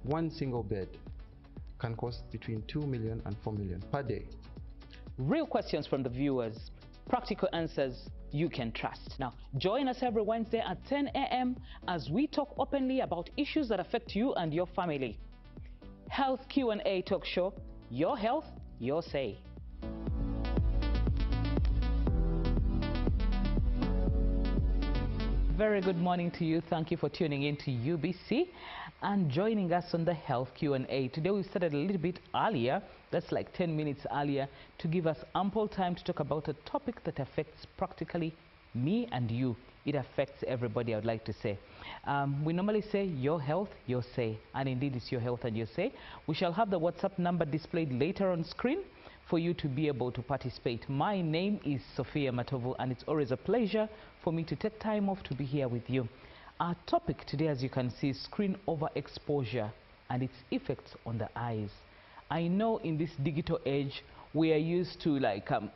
one single bed can cost between 2 million and 4 million per day. Real questions from the viewers, practical answers you can trust. Now, join us every Wednesday at 10 a.m. as we talk openly about issues that affect you and your family. Health Q&A talk show, your health, your say. Very good morning to you. Thank you for tuning in to UBC and joining us on the Health Q&A. Today we started a little bit earlier, that's like 10 minutes earlier, to give us ample time to talk about a topic that affects practically me and you. It affects everybody, I would like to say. We normally say your health, your say, and indeed it's your health and your say. We shall have the WhatsApp number displayed later on screen for you to be able to participate. My name is Sophia Matovu, and it's always a pleasure for me to take time off to be here with you. Our topic today, as you can see, is screen overexposure and its effects on the eyes. I know in this digital age, we are used to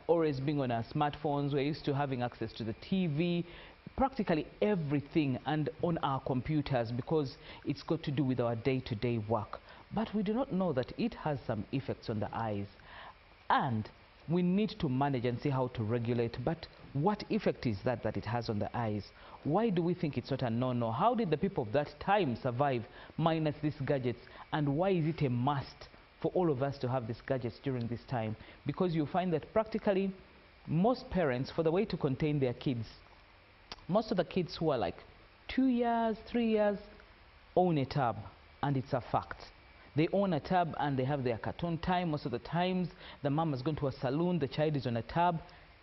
always being on our smartphones, we're used to having access to the TV, practically everything, and on our computers because it's got to do with our day-to-day work. But we do not know that it has some effects on the eyes. And we need to manage and see how to regulate. But what effect is that it has on the eyes? Why do we think it's not a no-no? How did the people of that time survive minus these gadgets? And why is it a must for all of us to have these gadgets during this time? Because you find that practically most parents, for the way to contain their kids, most of the kids who are like 2 years, 3 years, own a tab, and it's a fact. They own a tab and they have their cartoon time. Most of the times the mom has gone to a salon, the child is on a tab,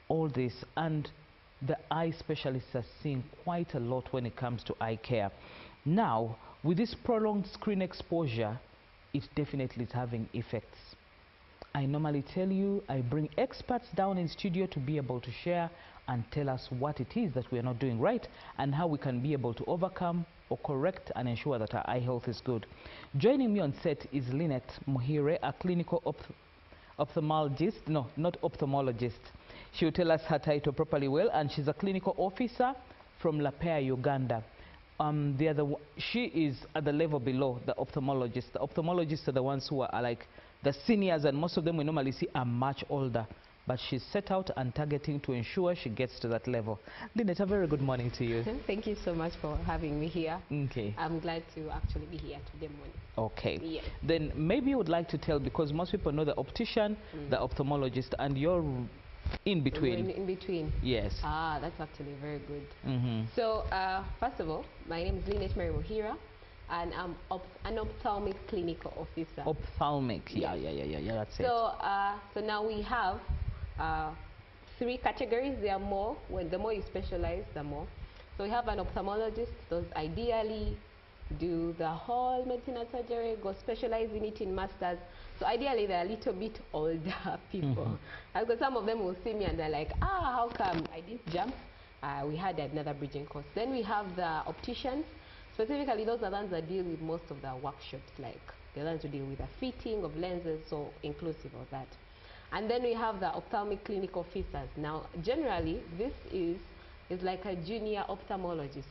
all this. And the eye specialists are seeing quite a lot when it comes to eye care. Now, with this prolonged screen exposure, it definitely is having effects. I normally tell you, I bring experts down in studio to be able to share and tell us what it is that we are not doing right and how we can be able to overcome or correct and ensure that our eye health is good. Joining me on set is Lynette Muhire, a clinical ophthalmologist, no, not ophthalmologist. She will tell us her title properly well, and she's a clinical officer from Lapea, Uganda. She is at the level below the ophthalmologist. The ophthalmologists are the ones who are like the seniors, and most of them we normally see are much older. But she's set out and targeting to ensure she gets to that level. Lynette, a very good morning to you. Thank you so much for having me here. Okay. I'm glad to actually be here today morning. Okay. Yes. Then maybe you would like to tell, because most people know the optician, the ophthalmologist, and you're in between. In between. Yes. Ah, that's actually very good. So, first of all, my name is Lynette Mary Muhira, and I'm an ophthalmic clinical officer. Ophthalmic, yes. Yeah, that's it. So now we have 3 categories. There are more. The more you specialize, the more. So we have an ophthalmologist. Those ideally do the whole medicine and surgery, go specialize in it in masters. So ideally they're a little bit older people. Because some of them will see me and they're like, how come I didn't jump? We had another bridging course. Then we have the opticians. Specifically, those are the ones that deal with most of the workshops, like the ones who deal with the fitting of lenses, so inclusive of that. And then we have the ophthalmic clinic officers. Now, generally, this is like a junior ophthalmologist.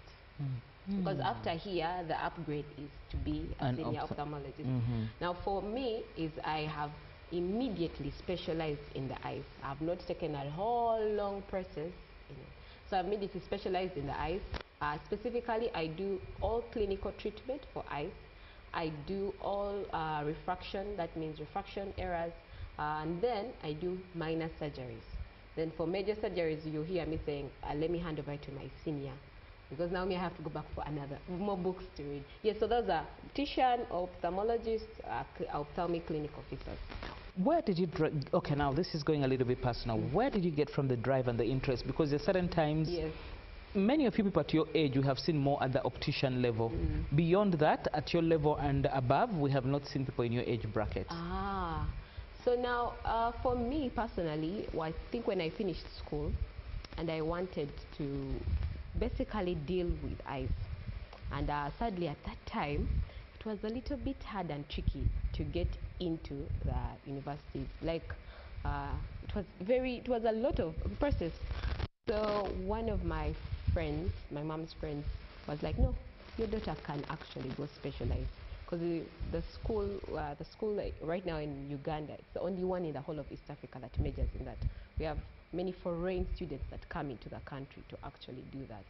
Because after here, the upgrade is to be a senior ophthalmologist. Now, for me, I have immediately specialized in the eyes. I have not taken a whole long process. So I've immediately specialized in the eyes. Specifically, I do all clinical treatment for eyes. I do all refraction, that means refraction errors. And then I do minor surgeries. Then for major surgeries, you hear me saying, let me hand over to my senior. Because now I have to go back for more books to read. Yes, so those are optician, ophthalmologist, ophthalmic clinic officers. Where did you, okay, now this is going a little bit personal. Where did you get from the drive and the interest? Because there are certain times, many of you people at your age, we have seen more at the optician level. Beyond that, at your level and above, we have not seen people in your age bracket. So now, for me personally, I think when I finished school and I wanted to basically deal with eyes, and sadly at that time, it was a little bit hard and tricky to get into the universities. Like, it was a lot of process. So one of my friends, my mom's friends, was like, no, your daughter can actually go specialize. because the school like, right now in Uganda, it's the only one in the whole of East Africa that majors in that. We have many foreign students that come into the country to actually do that.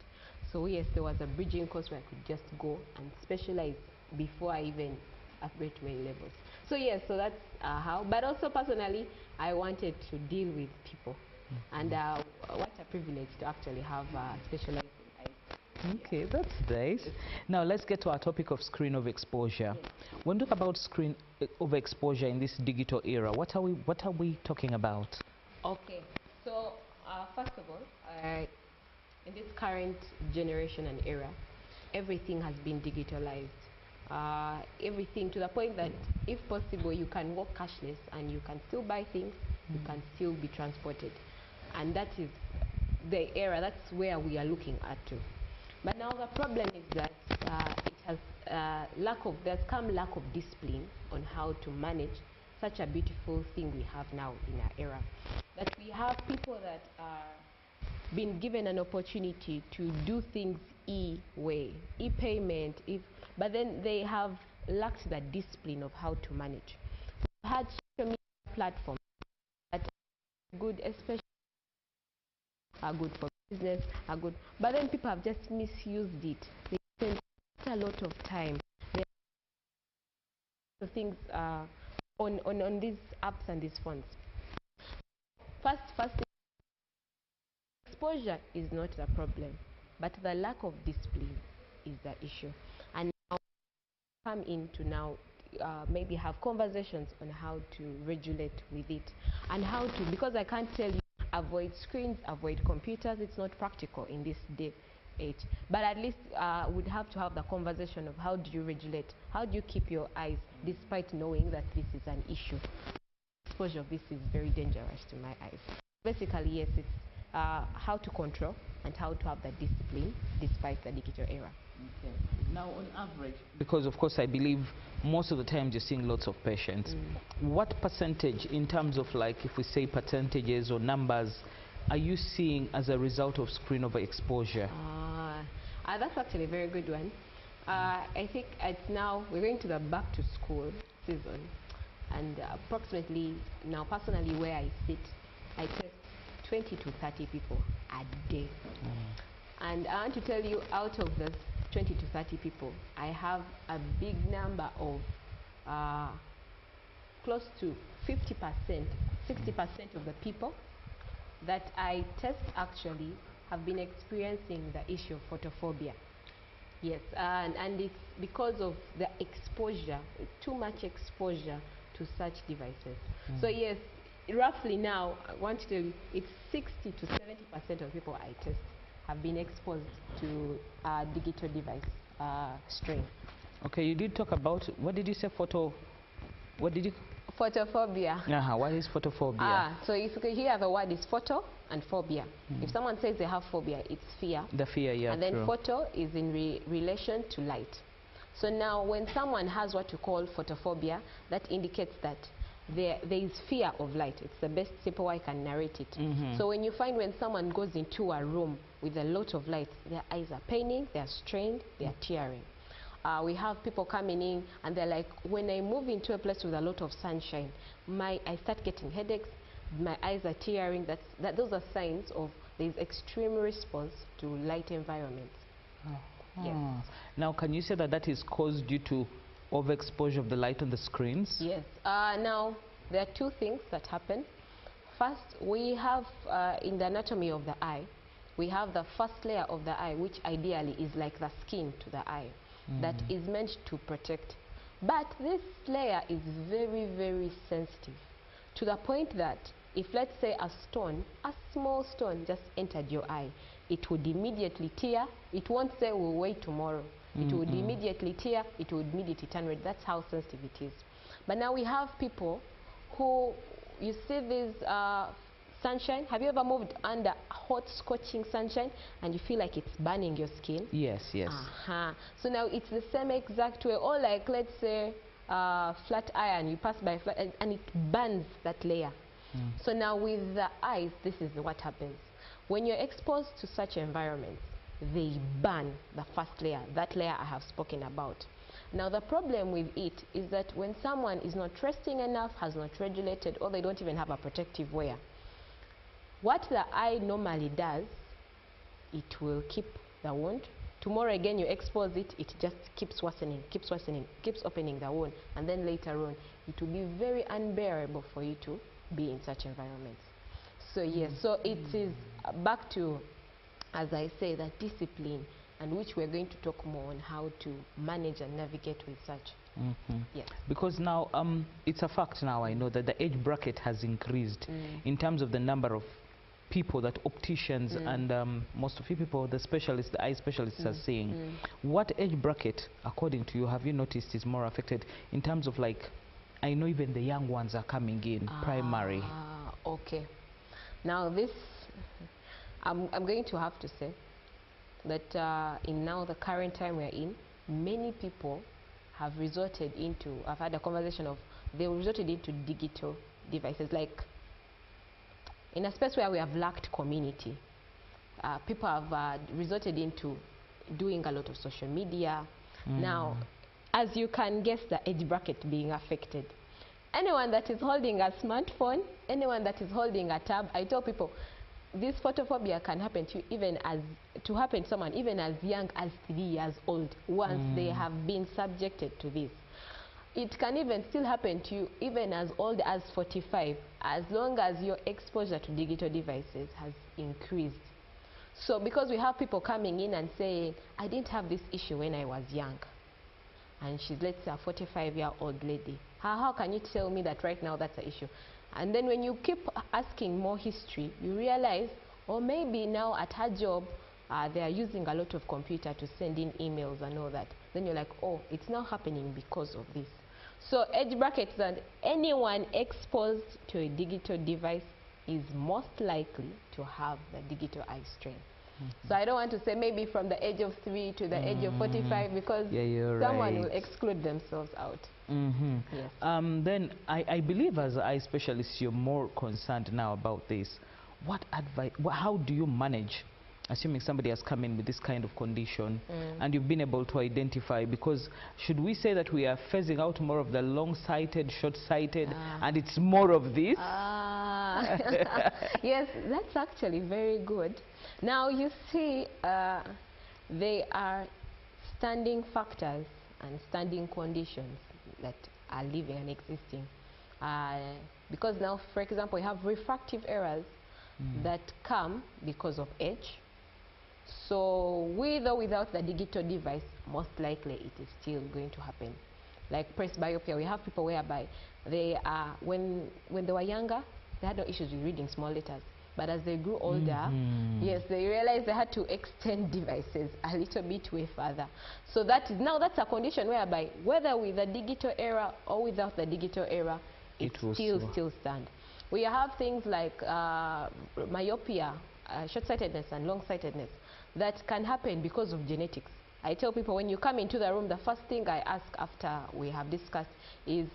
So yes, there was a bridging course where I could just go and specialize before I even upgrade to main levels. So yes, so that's how. But also personally, I wanted to deal with people, and what a privilege to actually have specialized in eyes. Okay, that's nice. Now let's get to our topic of screen overexposure. When we talk about screen overexposure in this digital era, what are we talking about? Okay, so first of all, in this current generation and era, everything has been digitalized. Everything to the point that if possible you can walk cashless and you can still buy things, you can still be transported, and that is the era, that's where we are looking at too. But now the problem is that it has there's come lack of discipline on how to manage such a beautiful thing we have now in our era, that we have people that are been given an opportunity to do things e-way, e-payment, but then they have lacked the discipline of how to manage. We've had social media platforms that are good, especially are good for business, are good, but then people have just misused it. They spend a lot of time. The things on these apps and these phones. First, exposure is not the problem, but the lack of discipline is the issue. And now come into now maybe have conversations on how to regulate with it and how to, because I can't tell you avoid screens, avoid computers. It's not practical in this day age, but at least we'd have to have the conversation of how do you regulate, how do you keep your eyes despite knowing that this is an issue. Exposure of this is very dangerous to my eyes. Basically, yes, it's how to control and how to have the discipline despite the digital era. Okay. Now, on average, because of course I believe most of the times you're seeing lots of patients, what percentage in terms of, like, if we say percentages or numbers, are you seeing as a result of screen overexposure? That's actually a very good one. I think it's now we're going to the back to school season, and approximately now personally where I sit, I test 20 to 30 people a day. And I want to tell you, out of the 20 to 30 people, I have a big number of close to 50%, 60% of the people that I test actually have been experiencing the issue of photophobia. Yes, and it's because of the exposure, too much exposure to such devices. So yes, roughly now, I want to tell you, it's 60 to 70% of people I test have been exposed to digital device strain. Okay, you did talk about, what did you say, what did you? Photophobia. What is photophobia? So if you can hear the word is photo and phobia. If someone says they have phobia, it's fear. The fear, yeah, and then true. photo is in relation to light. So now when someone has what you call photophobia, that indicates that there is fear of light. It's the best simple way I can narrate it. So when you find when someone goes into a room with a lot of light, their eyes are paining, they're strained, they're tearing. We have people coming in and they're like, when I move into a place with a lot of sunshine, I start getting headaches, my eyes are tearing. Those are signs of there's extreme response to light environments. Yes. Now, can you say that that is caused due to overexposure of the light on the screens? Yes. Now, there are two things that happen. First, we have in the anatomy of the eye, we have the first layer of the eye, which ideally is like the skin to the eye, that is meant to protect. But this layer is very, very sensitive to the point that if, let's say, a small stone just entered your eye, it would immediately tear. It won't say we'll wait tomorrow. It would immediately tear. It would immediately turn red. That's how sensitive it is. But now we have people who, you see this sunshine. Have you ever moved under hot, scorching sunshine and you feel like it's burning your skin? Yes, yes. So now it's the same exact way. Or like, let's say, flat iron. You pass by flat and it burns that layer. So now with the eyes, this is what happens. When you're exposed to such environments, they burn the first layer, that layer I have spoken about. Now the problem with it is that when someone is not resting enough, has not regulated, or they don't even have a protective wear, what the eye normally does, it will keep the wound. Tomorrow again you expose it, it just keeps worsening, keeps opening the wound, and then later on it will be very unbearable for you to be in such environments. So yes, so it is back to, as I say, that discipline, and which we're going to talk more on how to manage and navigate with such. Yes. Because now it's a fact now, I know that the age bracket has increased in terms of the number of people that opticians and most of you people, the specialists, the eye specialists are seeing. What age bracket, according to you, have you noticed is more affected in terms of, like, I know even the young ones are coming in, primary. Okay. Now this, I'm going to have to say that in now the current time we're in, many people have resorted into, I've had a conversation of, they resorted into digital devices, like in a space where we have lacked community. People have resorted into doing a lot of social media. Now, as you can guess, the age bracket being affected. Anyone that is holding a smartphone, anyone that is holding a tab, I tell people, this photophobia can happen to you happen to someone even as young as 3 years old once they have been subjected to this. It can even still happen to you even as old as 45, as long as your exposure to digital devices has increased. So because we have people coming in and saying, I didn't have this issue when I was young, and she's, let's say, a 45-year-old lady, how can you tell me that right now that's an issue? And then when you keep asking more history, you realize, or maybe now at her job, they are using a lot of computer to send in emails and all that. Then you're like, oh, it's now happening because of this. So age brackets, and anyone exposed to a digital device is most likely to have the digital eye strain. So I don't want to say maybe from the age of 3 to the age of 45, because someone will exclude themselves out. Yes. Then I believe as eye specialists you're more concerned now about this. What advice, how do you manage, assuming somebody has come in with this kind of condition and you've been able to identify, because should we say that we are phasing out more of the long-sighted, short-sighted, and it's more of this? Yes, that's actually very good. Now you see, they are standing factors and standing conditions that are living and existing. Because now, for example, we have refractive errors that come because of age. So with or without the digital device, most likely it is still going to happen. Like presbyopia, we have people whereby they are, when they were younger, they had no issues with reading small letters. But as they grew older, yes, they realized they had to extend devices a little bit way further. So that is, now that's a condition whereby whether with the digital era or without the digital era, it will still stand. We have things like myopia, short-sightedness and long-sightedness that can happen because of genetics. I tell people, when you come into the room, the first thing I ask after we have discussed is,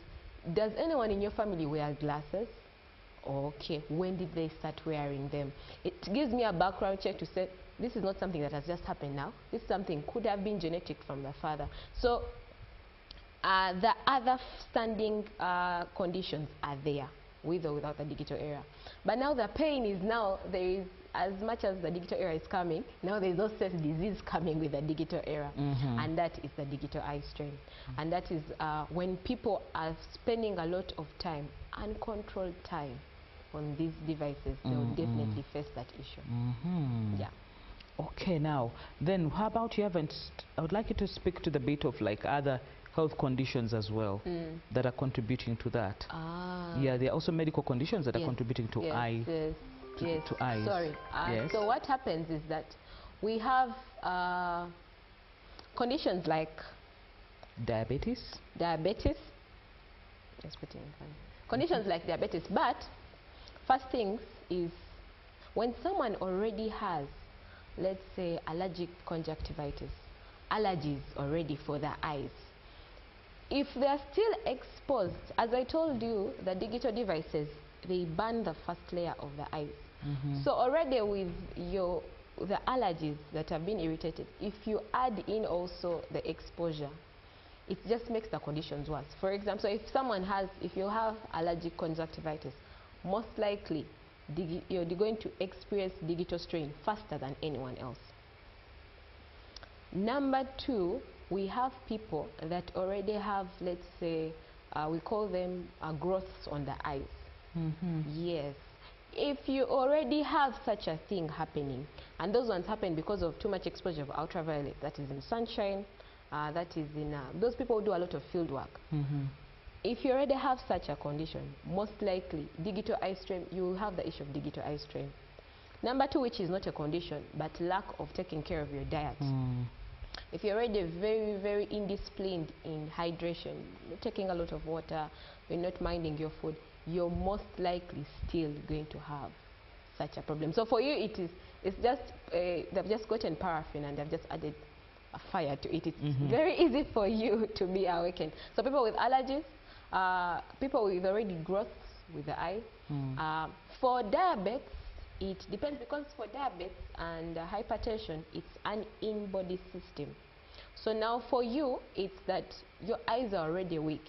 does anyone in your family wear glasses? Okay, when did they start wearing them? It gives me a background check to say, this is not something that has just happened now. This is something could have been genetic from the father. So the other standing conditions are there, with or without the digital era. But now the pain is, now there is, as much as the digital era is coming, now there is also disease coming with the digital era, and that is the digital eye strain. And that is when people are spending a lot of time, uncontrolled time, on these devices, they will definitely face that issue. Yeah. Okay, now then how about, I would like you to speak to the bit of like other health conditions as well that are contributing to that. Yeah, there are also medical conditions that are contributing to eyes. To eyes. Sorry. Yes. So what happens is that we have conditions like diabetes. Conditions like diabetes, but first things is when someone already has, let's say, allergic conjunctivitis, allergies already for their eyes, if they are still exposed, as I told you, the digital devices, they burn the first layer of the eyes. So already with the allergies that have been irritated, if you add in also the exposure, it just makes the conditions worse. For example, so if you have allergic conjunctivitis, most likely you're going to experience digital strain faster than anyone else. Number two, we have people that already have, let's say, we call them growths on the eyes. Yes. If you already have such a thing happening, and those ones happen because of too much exposure of ultraviolet, that is in sunshine, that is in those people who do a lot of field work. If you already have such a condition, most likely digital eye strain, you will have the issue of digital eye strain. Number two, which is not a condition, but lack of taking care of your diet. If you're already very, very indisciplined in hydration, you're taking a lot of water, you're not minding your food, you're most likely still going to have such a problem. So for you, it's just, they've just gotten paraffin and they've just added a fire to it. It's very easy for you to be awakened. So people with allergies, people with already growths with the eye. For diabetes, it depends, because for diabetes and hypertension, it's an in-body system. So now for you, it's that your eyes are already weak.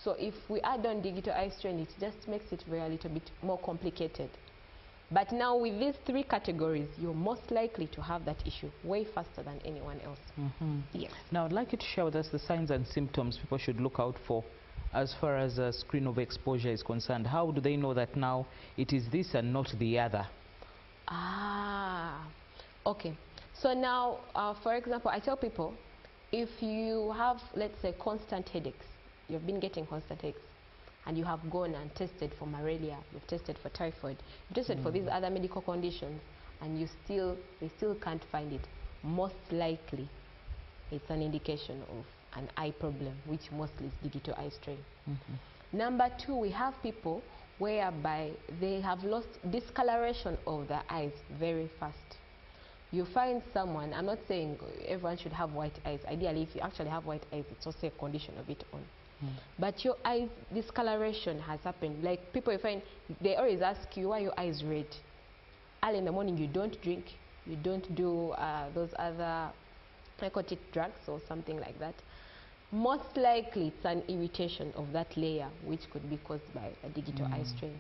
So if we add on digital eye strain, it just makes it a little bit more complicated. But now with these three categories, you're most likely to have that issue way faster than anyone else. Yes. Now I'd like you to share with us the signs and symptoms people should look out for as far as screen overexposure is concerned. How do they know that now it is this and not the other? Okay. So now, for example, I tell people, if you have, let's say, constant headaches, you've been getting constant headaches, and you have gone and tested for malaria, you've tested for typhoid, you've tested for these other medical conditions, and they still can't find it, most likely it's an indication of an eye problem, which mostly is digital eye strain. Number two, we have people whereby they have lost discoloration of their eyes very fast. You find someone, I'm not saying everyone should have white eyes. Ideally, if you actually have white eyes, it's also a condition of it on. But your eyes discoloration has happened. Like people, you find, they always ask you, why are your eyes red? Early in the morning, you don't drink, you don't do those other narcotic drugs or something like that. Most likely, it's an irritation of that layer, which could be caused by a digital eye strain.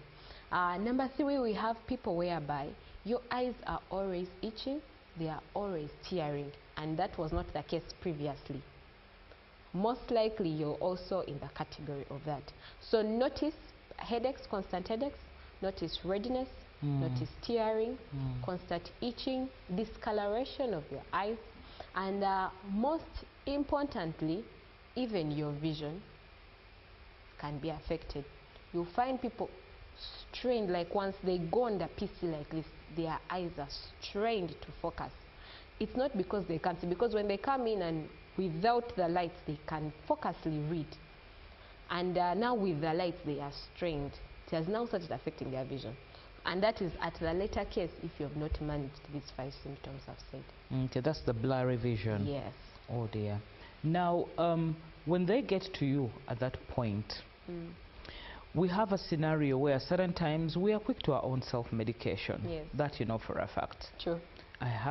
Number three, we have people whereby your eyes are always itching, they are always tearing, and that was not the case previously. Most likely, you're also in the category of that. So notice headaches, constant headaches, notice redness, notice tearing, constant itching, discoloration of your eyes, and most importantly, even your vision can be affected. You'll find people strained, like once they go on the PC like this, their eyes are strained to focus. It's not because they can't see, because when they come in and without the lights, they can focusly read. And now with the lights, they are strained. It has now started affecting their vision. And that is at the later case if you have not managed these 5 symptoms I've said. Okay, that's the blurry vision. Yes. Oh dear. Now, when they get to you at that point, we have a scenario where certain times we are quick to our own self-medication. Yes. That you know for a fact. True. I have